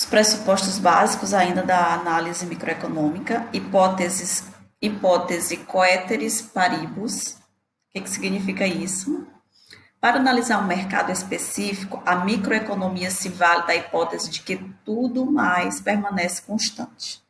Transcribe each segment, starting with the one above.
Os pressupostos básicos ainda da análise microeconômica, hipótese coeteris paribus. O que significa isso? Para analisar um mercado específico, a microeconomia se vale da hipótese de que tudo mais permanece constante.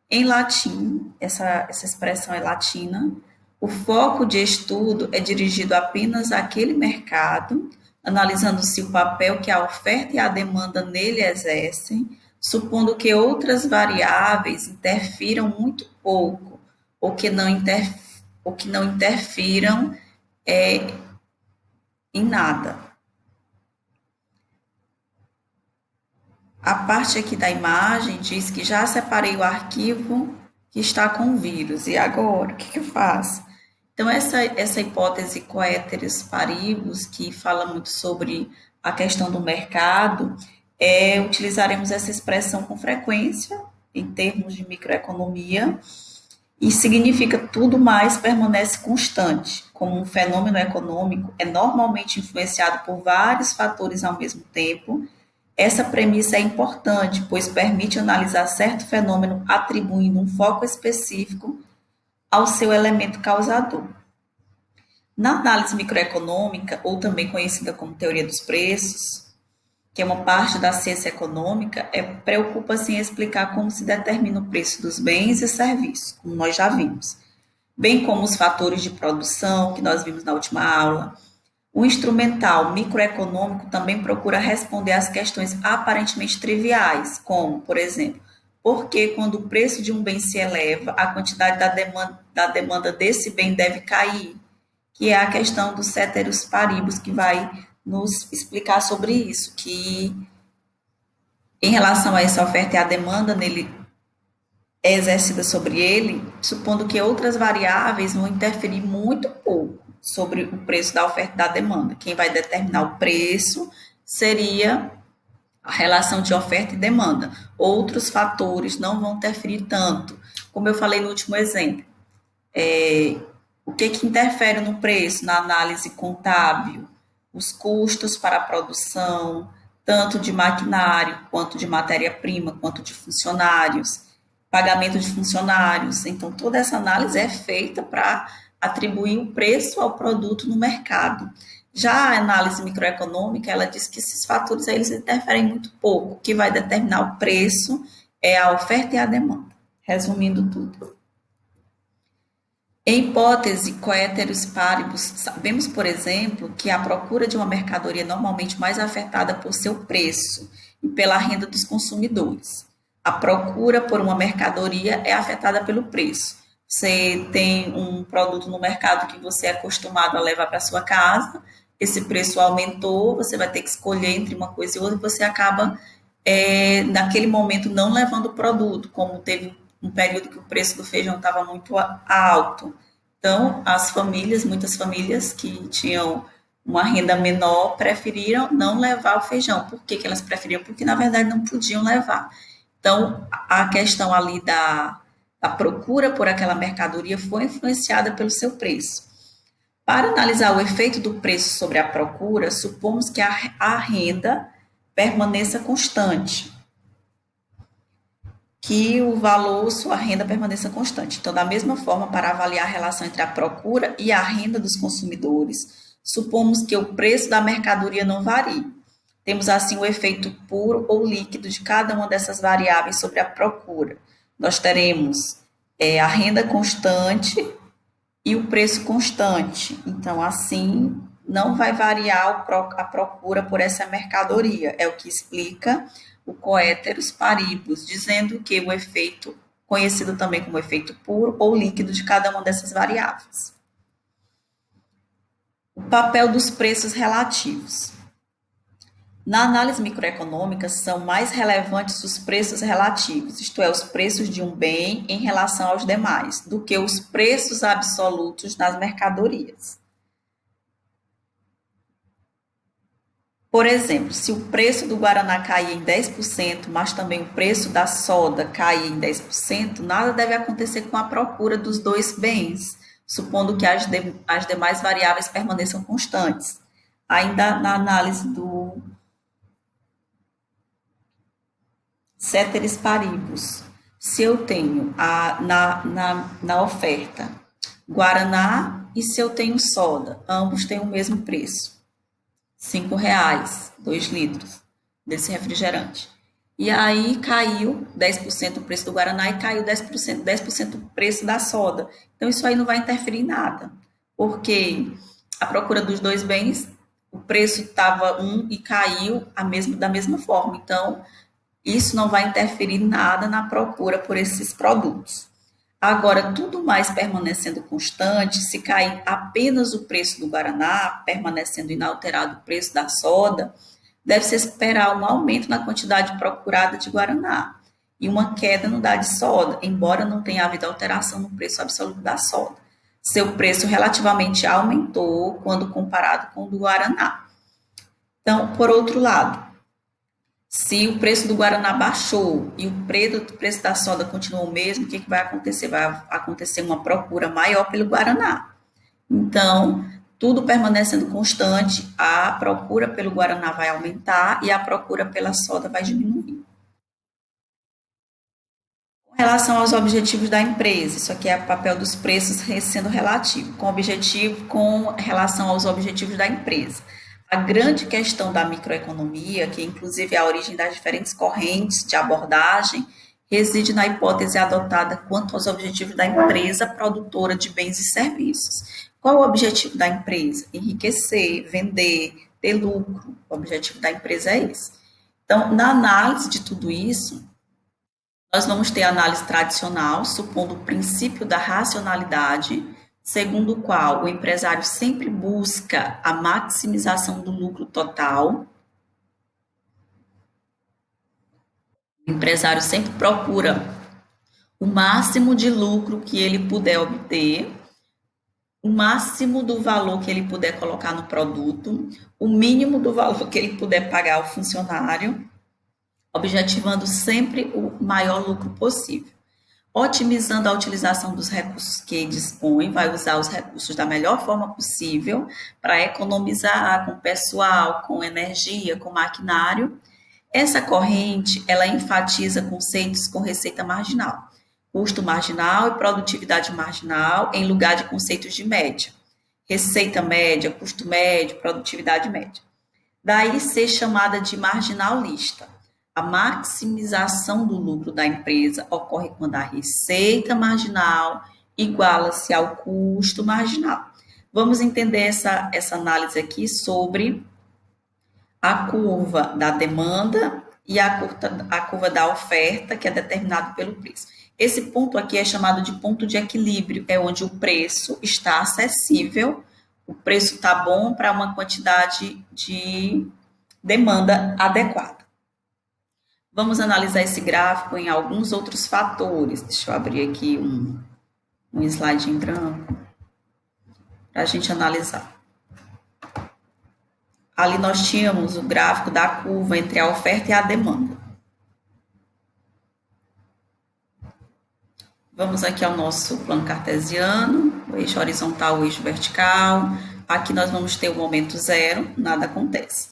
Em latim, essa expressão é latina, o foco de estudo é dirigido apenas àquele mercado, analisando-se o papel que a oferta e a demanda nele exercem, supondo que outras variáveis interfiram muito pouco, ou que não interfiram em nada. A parte aqui da imagem diz que já separei o arquivo que está com o vírus. E agora, o que eu faço? Então, essa hipótese coeteris paribus, que fala muito sobre a questão do mercado, utilizaremos essa expressão com frequência, em termos de microeconomia, e significa tudo mais permanece constante, como um fenômeno econômico é normalmente influenciado por vários fatores ao mesmo tempo. Essa premissa é importante, pois permite analisar certo fenômeno atribuindo um foco específico ao seu elemento causador. Na análise microeconômica, ou também conhecida como teoria dos preços, que é uma parte da ciência econômica, preocupa-se em explicar como se determina o preço dos bens e serviços, como nós já vimos, bem como os fatores de produção, que nós vimos na última aula. O instrumental microeconômico também procura responder às questões aparentemente triviais, como, por exemplo, por que quando o preço de um bem se eleva, a quantidade da demanda desse bem deve cair? Que é a questão dos ceteris paribus, que vai nos explicar sobre isso, que em relação a essa oferta e a demanda nele é exercida sobre ele, supondo que outras variáveis vão interferir muito pouco sobre o preço da oferta e da demanda. Quem vai determinar o preço seria a relação de oferta e demanda. Outros fatores não vão interferir tanto. Como eu falei no último exemplo, o que interfere no preço na análise contábil? Os custos para a produção, tanto de maquinário, quanto de matéria-prima, quanto de funcionários, pagamento de funcionários. Então, toda essa análise é feita para atribuir o preço ao produto no mercado. Já a análise microeconômica, ela diz que esses fatores aí, eles interferem muito pouco. O que vai determinar o preço é a oferta e a demanda. Resumindo tudo. Em hipótese coeteris paribus, sabemos, por exemplo, que a procura de uma mercadoria é normalmente mais afetada por seu preço e pela renda dos consumidores. A procura por uma mercadoria é afetada pelo preço. Você tem um produto no mercado que você é acostumado a levar para sua casa, esse preço aumentou, você vai ter que escolher entre uma coisa e outra, e você acaba, naquele momento, não levando o produto, como teve um período que o preço do feijão estava muito alto. Então, muitas famílias que tinham uma renda menor, preferiram não levar o feijão. Por que elas preferiam? Porque, na verdade, não podiam levar. Então, a questão ali da procura por aquela mercadoria foi influenciada pelo seu preço. Para analisar o efeito do preço sobre a procura, supomos que a renda permaneça constante, que o valor, sua renda permaneça constante. Então, da mesma forma, para avaliar a relação entre a procura e a renda dos consumidores, supomos que o preço da mercadoria não varie. Temos, assim, o efeito puro ou líquido de cada uma dessas variáveis sobre a procura. Nós teremos a renda constante e o preço constante. Então, assim, não vai variar a procura por essa mercadoria. É o que explica o coeteris paribus, dizendo que o efeito, conhecido também como efeito puro ou líquido de cada uma dessas variáveis. O papel dos preços relativos. Na análise microeconômica, são mais relevantes os preços relativos, isto é, os preços de um bem em relação aos demais, do que os preços absolutos nas mercadorias. Por exemplo, se o preço do Guaraná cair em 10%, mas também o preço da soda cair em 10%, nada deve acontecer com a procura dos dois bens, supondo que as demais variáveis permaneçam constantes. Ainda na análise do ceteris paribus. Se eu tenho na oferta Guaraná e se eu tenho soda, ambos têm o mesmo preço. R$ 5, 2 litros desse refrigerante. E aí caiu 10% o preço do Guaraná e caiu 10% o preço da soda. Então isso aí não vai interferir em nada, porque a procura dos dois bens, o preço estava um e caiu da mesma forma. Então isso não vai interferir nada na procura por esses produtos. Agora, tudo mais permanecendo constante, se cair apenas o preço do Guaraná, permanecendo inalterado o preço da soda, deve-se esperar um aumento na quantidade procurada de Guaraná e uma queda no da de soda, embora não tenha havido alteração no preço absoluto da soda. Seu preço relativamente aumentou quando comparado com o do Guaraná. Então, por outro lado, se o preço do Guaraná baixou e o preço da soda continuou o mesmo, o que vai acontecer? Vai acontecer uma procura maior pelo Guaraná. Então, tudo permanecendo constante, a procura pelo Guaraná vai aumentar e a procura pela soda vai diminuir. Com relação aos objetivos da empresa, isso aqui é o papel dos preços sendo relativo, com relação aos objetivos da empresa. A grande questão da microeconomia, que inclusive é a origem das diferentes correntes de abordagem, reside na hipótese adotada quanto aos objetivos da empresa produtora de bens e serviços. Qual o objetivo da empresa? Enriquecer, vender, ter lucro. O objetivo da empresa é esse. Então, na análise de tudo isso, nós vamos ter a análise tradicional, supondo o princípio da racionalidade, segundo o qual o empresário sempre busca a maximização do lucro total. O empresário sempre procura o máximo de lucro que ele puder obter, o máximo do valor que ele puder colocar no produto, o mínimo do valor que ele puder pagar ao funcionário, objetivando sempre o maior lucro possível. Otimizando a utilização dos recursos que dispõe, vai usar os recursos da melhor forma possível para economizar com pessoal, com energia, com maquinário. Essa corrente, ela enfatiza conceitos com receita marginal, custo marginal e produtividade marginal, em lugar de conceitos de média. Receita média, custo médio, produtividade média. Daí ser chamada de marginalista. A maximização do lucro da empresa ocorre quando a receita marginal iguala-se ao custo marginal. Vamos entender essa análise aqui sobre a curva da demanda e a curva da oferta, que é determinado pelo preço. Esse ponto aqui é chamado de ponto de equilíbrio, é onde o preço está acessível, o preço está bom para uma quantidade de demanda adequada. Vamos analisar esse gráfico em alguns outros fatores. Deixa eu abrir aqui um slide em branco para a gente analisar. Ali nós tínhamos o gráfico da curva entre a oferta e a demanda. Vamos aqui ao nosso plano cartesiano, o eixo horizontal, o eixo vertical. Aqui nós vamos ter o momento zero, nada acontece.